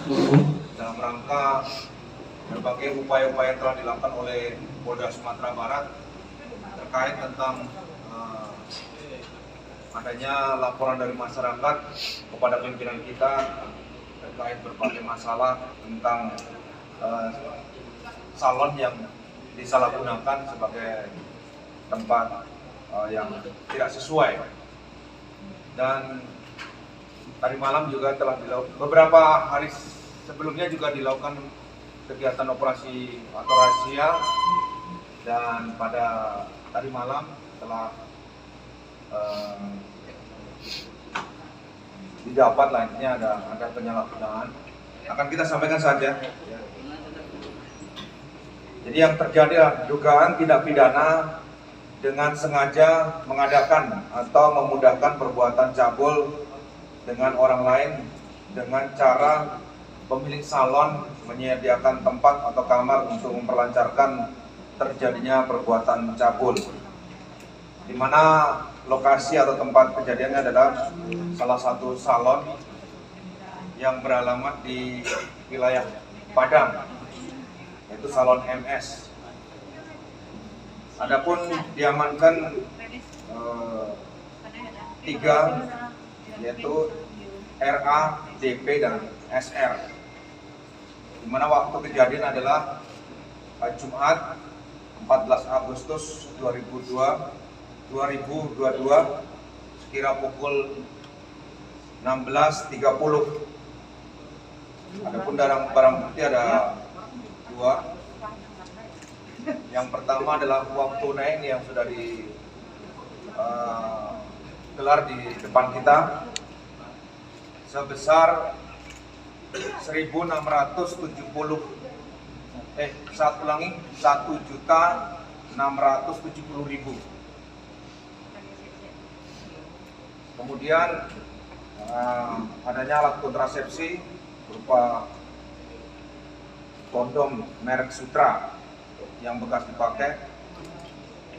dalam rangka berbagai upaya-upaya yang telah dilakukan oleh Polda Sumatera Barat terkait tentang adanya laporan dari masyarakat kepada pimpinan kita terkait berbagai masalah tentang salon yang disalahgunakan sebagai tempat yang tidak sesuai. Dan tadi malam juga telah dilakukan, beberapa hari sebelumnya juga dilakukan kegiatan operasi atau razia, dan pada tadi malam telah didapat lainnya ada penyalahgunaan. Akan kita sampaikan saja. Jadi yang terjadi adalah dugaan tindak pidana dengan sengaja mengadakan atau memudahkan perbuatan cabul dengan orang lain dengan cara pemilik salon menyediakan tempat atau kamar untuk memperlancarkan terjadinya perbuatan cabul, di mana lokasi atau tempat kejadiannya adalah salah satu salon yang beralamat di wilayah Padang, yaitu salon MS. Adapun diamankan 3, yaitu RA, DP, dan SR, di mana waktu kejadian adalah Jumat 14 Agustus 2022 sekira pukul 16.30. Adapun barang bukti ada 2. Yang pertama adalah uang tunai yang sudah digelar di depan kita sebesar 1.670.000. Kemudian adanya alat kontrasepsi berupa kondom merek Sutra yang bekas dipakai,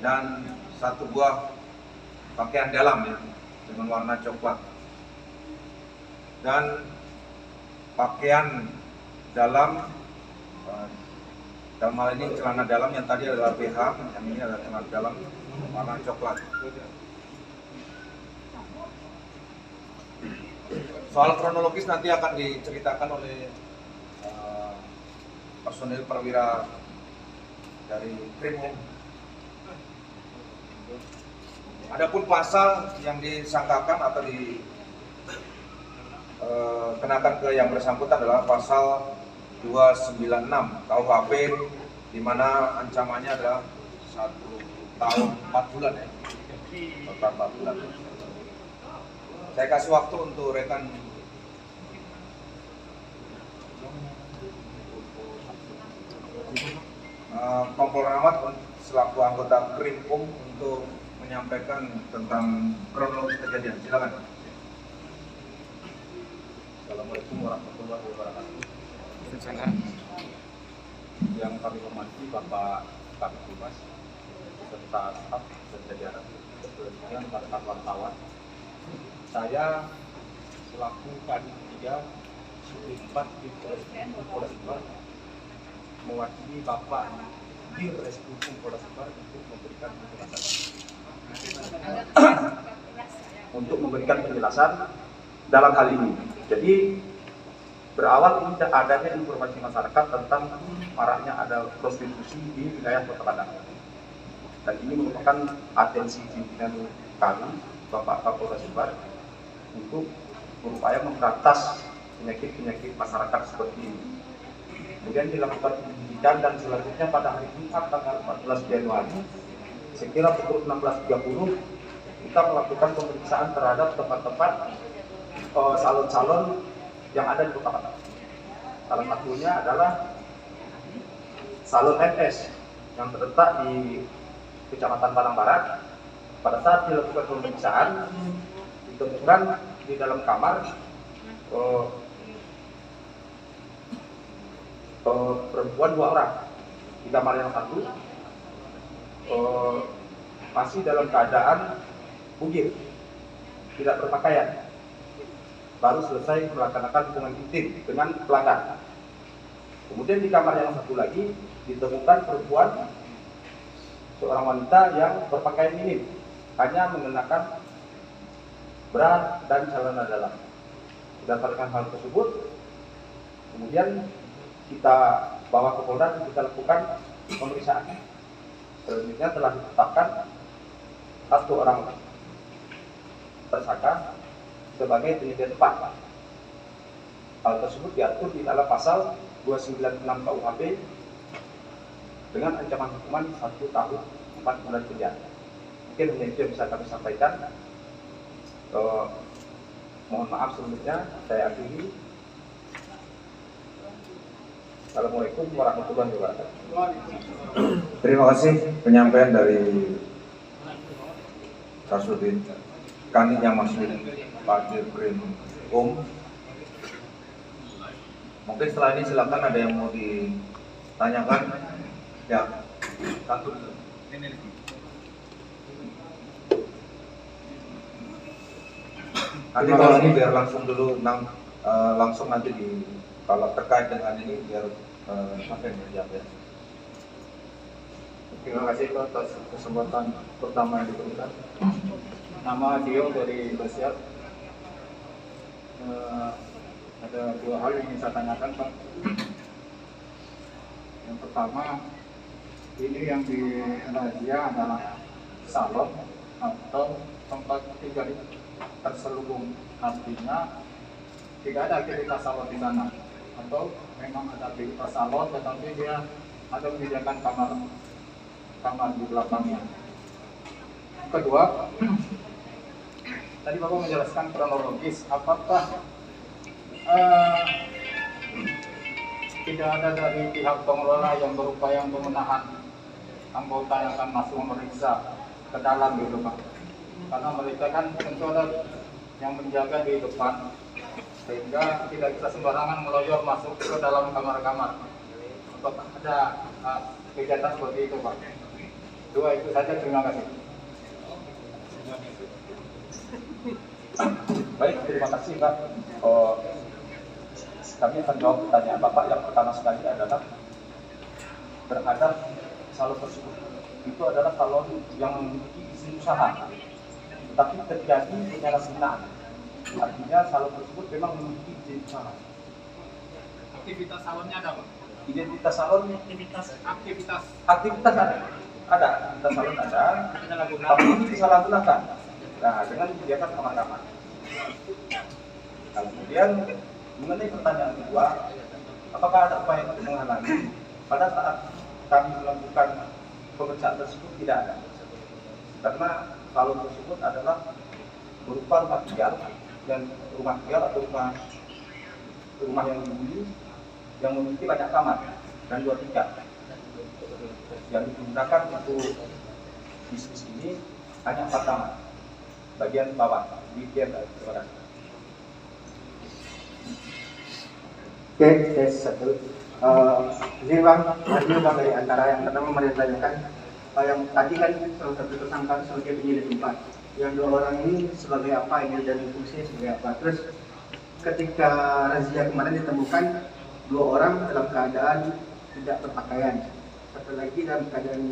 dan 1 buah pakaian dalam ya, dengan warna coklat, dan pakaian dalam dalam hal ini celana dalam yang tadi adalah BH, yang ini adalah celana dalam warna coklat. Soal kronologis nanti akan diceritakan oleh personil perwira dari Krimum. Adapun pasal yang disangkakan atau dikenakan ke yang bersangkutan adalah pasal 296 KUHP, di mana ancamannya adalah 1 tahun 4 bulan ya. Total 4 bulan. Saya kasih waktu untuk rekan Kompol Rahmat selaku anggota Krimum untuk menyampaikan tentang kronologi kejadian. Silakan. Assalamualaikum warahmatullahi wabarakatuh. Yang kami hormati Bapak Kabid Humas beserta staf dan jajaran, kemudian rekan wartawan. Saya selaku Kadif 3 Subdit 4 di Polda Sumbar mewakili Bapak Dir Reskrimum Polda Sumbar untuk memberikan penjelasan dalam hal ini. Jadi berawal ini adanya informasi masyarakat tentang maraknya ada prostitusi di wilayah Kota Padang. Dan ini merupakan atensi pimpinan kami, Bapak Kapolda Sumbar, untuk berupaya memberantas penyakit-penyakit masyarakat seperti ini. Kemudian dilakukan penyelidikan, dan selanjutnya pada hari Jumat tanggal 14 Januari sekira pukul 16.30 kita melakukan pemeriksaan terhadap tempat-tempat salon-salon yang ada di Kota Padang. Salah satunya adalah Salon MS yang terletak di Kecamatan Padang Barat. Pada saat dilakukan pemeriksaan ditemukan di dalam kamar perempuan 2 orang. Di kamar yang satu masih dalam keadaan bugil, tidak berpakaian. baru selesai melaksanakan hubungan intim dengan pelanggan. Kemudian di kamar yang satu lagi ditemukan perempuan, seorang wanita yang berpakaian minim, hanya mengenakan bra dan celana dalam. Berdasarkan hal tersebut, kemudian kita bawa ke Polda dan kita lakukan pemeriksaan. Selanjutnya telah ditetapkan satu orang tersangka sebagai penyedia tempat. Hal tersebut diatur di dalam pasal 296 KUHP dengan ancaman hukuman 1 tahun 4 bulan penjara. Mungkin hanya itu yang bisa kami sampaikan. Mohon maaf sebelumnya, saya akhiri. Assalamualaikum warahmatullahi wabarakatuh. Terima kasih penyampaian dari Kasudin Kanit yang masih Pak Dirkrim Mungkin setelah ini silakan ada yang mau ditanyakan. Ya, satu. Nanti kalau ini biar langsung dulu, langsung nanti kalau terkait dengan ini biar sampai menjawab ya. Terima kasih Pak atas kesempatan pertama yang diberikan. Nama Dio dari Basiar. Ada 2 hal yang ingin saya tanyakan Pak. Yang pertama, ini yang di razia adalah salon atau tempat tinggal terselubung, artinya tidak ada aktivitas salon di sana, atau memang ada aktivitas salon tetapi dia ada menyediakan kamar di belakangnya. Kedua, tadi Bapak menjelaskan kronologis, apakah tidak ada dari pihak pengelola yang berupaya untuk menahan anggota yang akan masuk memeriksa ke dalam gitu Pak? Karena mereka kan tentu ada yang menjaga di depan, sehingga tidak bisa sembarangan meloyor masuk ke dalam kamar-kamar. Apakah ada kegiatan seperti itu Pak? 2 itu saja, terima kasih. Baik, terima kasih Pak. Kami akan jawab pertanyaan Bapak. Yang pertama sekali adalah terhadap salon tersebut. Itu adalah salon yang memiliki izin usaha, tapi terjadi penyalahgunaan. Artinya salon tersebut memang memiliki izin usaha. Aktivitas salonnya ada Pak? Identitas salon, Aktivitas aktivitas ada, aktivitas salon ada, tapi ini disalahgunakan. Nah, dengan menyediakan kamar-kamar. Nah, kemudian mengenai pertanyaan kedua, apakah ada upaya untuk menghalangi? Pada saat kami melakukan pemeriksaan tersebut tidak ada, karena salon tersebut adalah berupa rumah tinggal atau rumah yang dihuni yang memiliki banyak kamar dan 2 tingkat. Yang digunakan untuk bisnis ini hanya 4 kamar bagian bawah. Demikian, terima kasih. Oke, tes 1. Ini Bang, dari antara yang pertama mari tanyakan, yang tadi kan salah satu tersangka sebagai penyidik tempat, yang 2 orang ini sebagai apa ini dan fungsinya sebagai apa? Terus ketika razia kemarin ditemukan 2 orang dalam keadaan tidak berpakaian, satu lagi dalam keadaan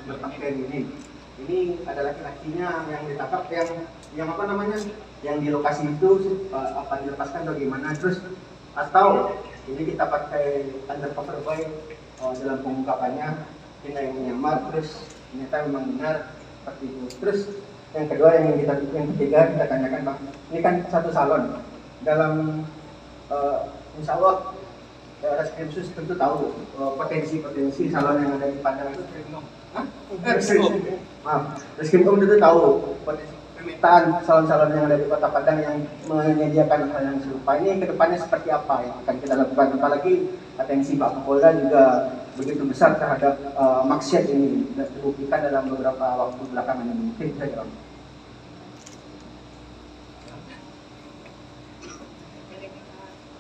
berpakaian ini ada laki-lakinya yang ditangkap, yang apa namanya, yang di lokasi itu apa dilepaskan atau gimana? Terus atau ini kita pakai undercover boy dalam pengungkapannya, ini yang menyamar, terus ternyata memang benar seperti itu. Terus yang kedua, yang ketiga kita tanyakan Bang, ini kan satu salon dalam insya Allah Reskrimsus tentu tahu potensi salon yang ada di Padang itu. Reskrimum tentu tahu potensi permintaan salon-salon yang ada di Kota Padang yang menyediakan hal yang serupa. Ini kedepannya seperti apa yang akan kita lakukan? Apalagi atensi Pak Kapolda juga begitu besar terhadap maksiat ini dan dibuktikan dalam beberapa waktu belakangan ini. Mungkin saja.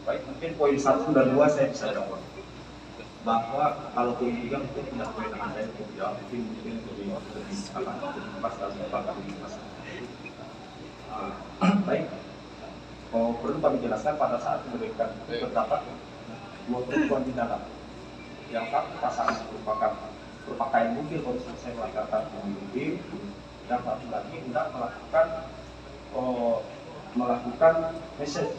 Baik, mungkin poin 1 dan 2 saya bisa jawab. Bahwa kalau poin 3 mungkin tidak kewenangan saya untuk jawab, mungkin lebih pas dalam bagian pas. Baik, perlu kami jelaskan pada saat mereka terdapat dua perempuan di dalam. Yang satu pasangan merupakan berpakaian mungkin baru selesai melakukan pembunuhan, dan satu lagi hendak melakukan message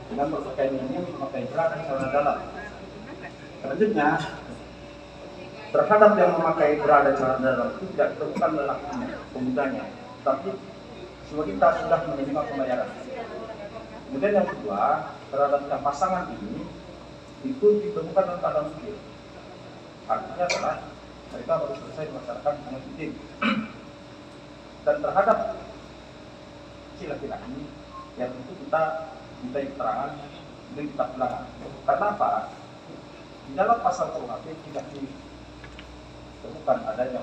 dengan berpakaian ini memakai bra dan celana dalam. Selanjutnya terhadap yang memakai bra dan celana dalam itu tidak ditemukan lelakinya, pemudanya, tapi kita sudah menerima pembayaran. Kemudian yang kedua, terhadap yang pasangan ini itu ditemukan dalam keadaan sendiri. Artinya adalah mereka baru selesai melaksanakan hubungan intim. Dan terhadap si laki-laki ini, yang tentu kita minta keterangan dan kita pulang. Karena apa? Di dalam pasal KUHP tidak ditemukan adanya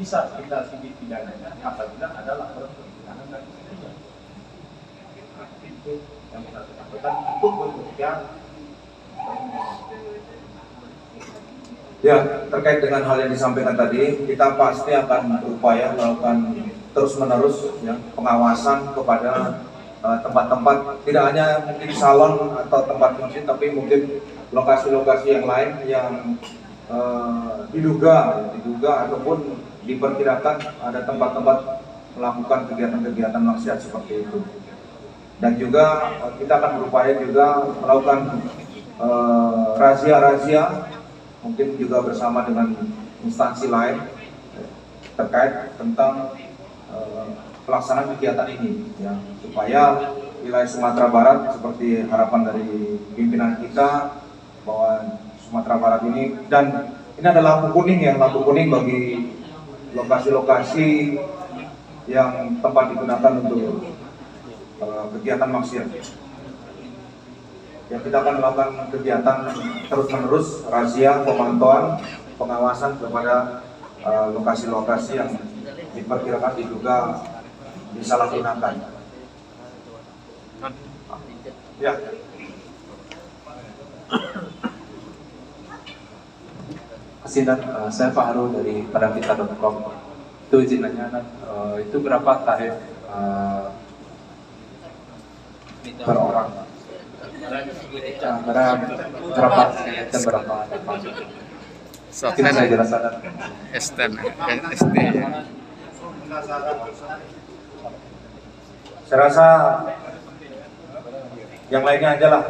bisa kita sidik pidananya apabila ada laporan perbudakan dari istrinya. Itu yang kita sampaikan untuk bekerja. Ya, terkait dengan hal yang disampaikan tadi, kita pasti akan berupaya melakukan terus-menerus ya, pengawasan kepada tempat-tempat, tidak hanya mungkin salon atau tempat masjid, tapi mungkin lokasi-lokasi yang lain yang diduga ataupun diperkirakan ada tempat-tempat melakukan kegiatan-kegiatan maksiat seperti itu. Dan juga kita akan berupaya juga melakukan razia-razia, mungkin juga bersama dengan instansi lain terkait tentang pelaksanaan kegiatan ini, ya, supaya wilayah Sumatera Barat seperti harapan dari pimpinan kita bahwa Sumatera Barat ini, dan ini adalah lampu kuning ya, lampu kuning bagi lokasi-lokasi yang tempat digunakan untuk kegiatan maksiat. Ya, kita akan melakukan kegiatan terus-menerus, razia, pemantauan, pengawasan kepada lokasi-lokasi yang diperkirakan diduga disalahgunakan. Ya. Sidang, saya Fahru dari padangkita.com. Itu izin nanya, itu berapa tarif per orang? Berapa dan berapa? Kita saya jelaskan. STN. Saya rasa yang lainnya aja lah.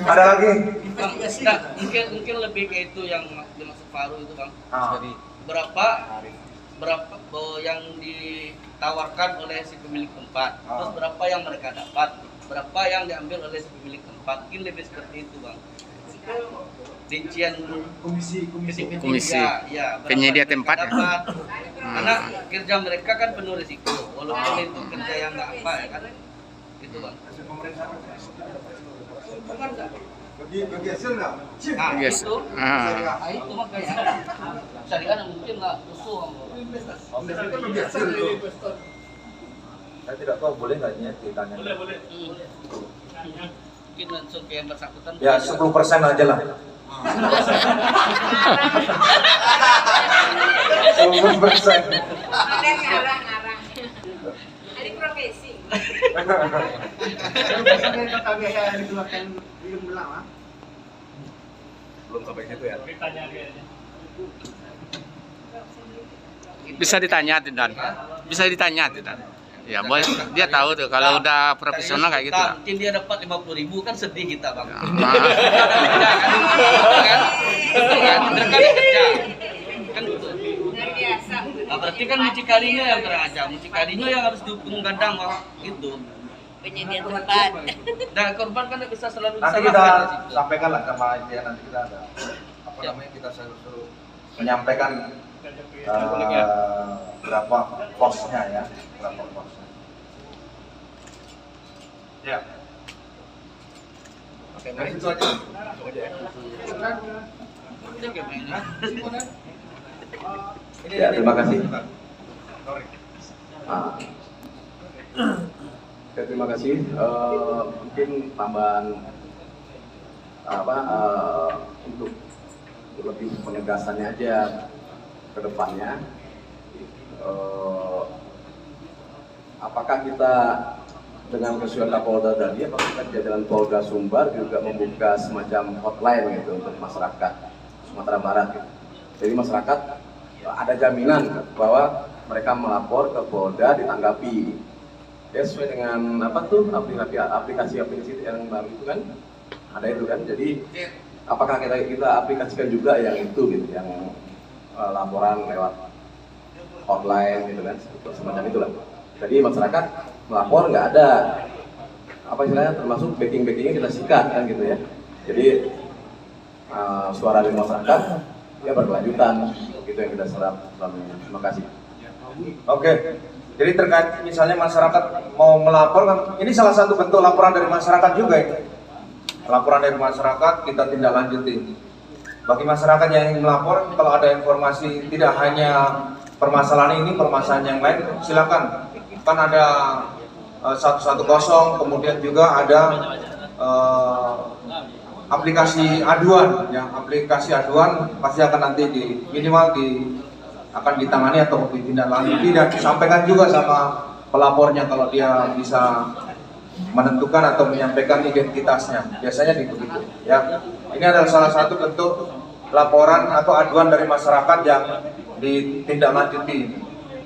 Ada lagi? Bang, mungkin lebih ke itu yang dimaksud Faru itu, Bang. Jadi berapa yang ditawarkan oleh si pemilik tempat, terus berapa yang mereka dapat, berapa yang diambil oleh si pemilik tempat, mungkin lebih seperti itu, Bang. Rincian komisi ya, penyedia tempat ya? Dapat. Karena kerja mereka kan penuh risiko, walaupun itu kerja yang nggak apa ya kan, gitu, Bang. Bagi hasil nggak? Yes. Itu makanya syariah mungkin nggak usul. Saya tidak tahu, boleh nggak ditanya? Boleh. Mungkin langsung ke yang bersangkutan. Ya, 10% aja lah. 10%. Ngarang. Hari profesi. Belum sampai situ ya. Bisa ditanya tidak? Ya, boleh. Dia tahu tuh kalau udah profesional kayak gitu. Mungkin dia dapat 50.000 kan sedih kita, Bang. Ya. Mereka kerja. Kan gitu. Luar biasa. Nah, berarti kan mucikarinya yang terancam, mucikarinya yang harus dihukum gandang, Bang. Gitu. Penyedia tempat. Dan korban kan bisa selalu Nanti kita disalahkan di situ. sampaikan lah sama dia, nanti kita ada kita suruh menyampaikan berapa posnya ya, berapa posnya. Ya. Oke, dari situ aja. Ya, terima kasih. Ya, terima kasih. Mungkin tambahan untuk lebih penegasannya aja ke depannya. apakah kita dengan kesesuaian Kapolda tadi, apakah kita di jajaran Polda Sumbar juga membuka semacam hotline gitu untuk masyarakat Sumatera Barat gitu. Jadi masyarakat ada jaminan bahwa mereka melapor ke Polda ditanggapi. Ya sesuai dengan apa tuh aplikasi yang baru itu kan ada itu kan. Jadi apakah kita aplikasikan juga yang itu gitu, yang laporan lewat hotline gitu kan, semacam itulah. Jadi masyarakat melapor nggak ada apa istilahnya, termasuk backing-backingnya kita sikat kan gitu ya. Jadi suara dari masyarakat ya berkelanjutan, gitu yang kita serap selama ini. Terima kasih. Oke, jadi terkait misalnya masyarakat mau melapor kan, ini salah satu bentuk laporan dari masyarakat juga ini. Laporan dari masyarakat kita tindak lanjuti. Bagi masyarakat yang ingin melapor, kalau ada informasi tidak hanya permasalahan ini, permasalahan yang lain, silakan. Kan ada 110, kemudian juga ada aplikasi aduan, ya aplikasi aduan pasti akan nanti akan ditangani atau ditindaklanjuti dan disampaikan juga sama pelapornya kalau dia bisa menentukan atau menyampaikan identitasnya, biasanya begitu. Ya, ini adalah salah satu bentuk laporan atau aduan dari masyarakat yang ditindaklanjuti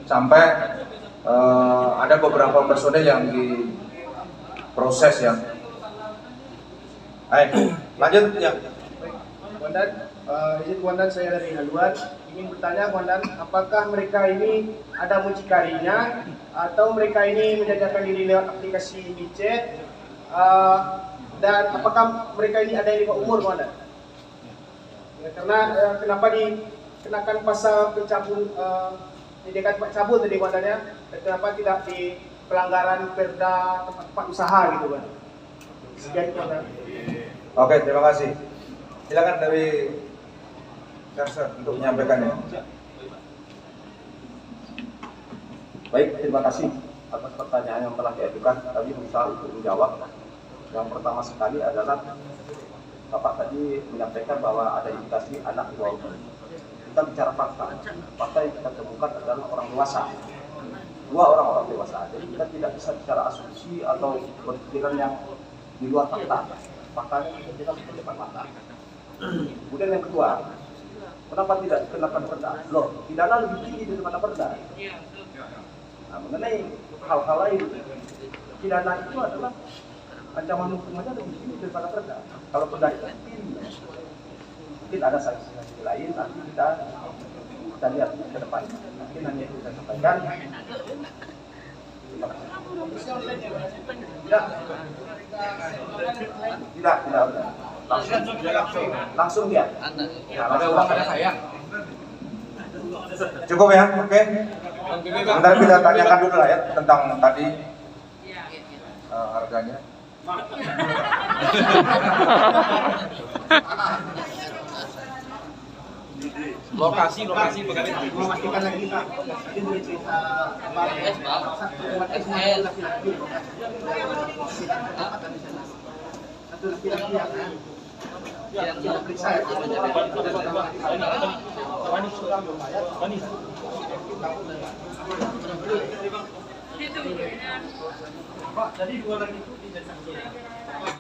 sampai ada beberapa personel yang diproses ya. Baik, lanjut ya. Komandan, izin Komandan, saya dari Haluan ingin bertanya Komandan, apakah mereka ini ada mucikarinya atau mereka ini menjajakan diri lewat aplikasi WeChat, dan apakah mereka ini ada yang di bawah umur Komandan? Ya, karena kenapa dikenakan pasal pencabul pendidikan cabul tadi Komandan ya, dan kenapa tidak di pelanggaran perda tempat-tempat usaha gitu kan? Sekian Komandan. Oke, terima kasih. Silakan dari Serser untuk menyampaikannya. Baik, terima kasih atas pertanyaan yang telah diajukan. Tadi berusaha untuk menjawab. Yang pertama sekali adalah Bapak tadi menyampaikan bahwa ada indikasi anak di bawah umur. Kita bicara fakta. Fakta yang kita temukan adalah orang dewasa. Dua orang dewasa. Jadi kita tidak bisa bicara asumsi atau berpikiran yang di luar fakta. Faktanya kita seperti depan mata. Kemudian yang kedua, kenapa tidak dikenakan perda? Loh, pidana lebih tinggi daripada perda. Nah, mengenai hal-hal lain, pidana itu adalah ancaman hukumannya lebih tinggi daripada perda. Kalau perda itu tinggi, mungkin ada sanksi-sanksi lain. Nanti kita lihat ke depan. Mungkin hanya itu saya sampaikan. Tidak. Langsung dia. Ada uang, ada sayang. Cukup ya, oke. Sebentar kita tanyakan dulu lah ya tentang tadi harganya. Lokasi bagaimana? Memastikan lagi Pak, ini cerita satu laki-laki yang kita periksa ya. Pak, tadi dua lagi itu tidak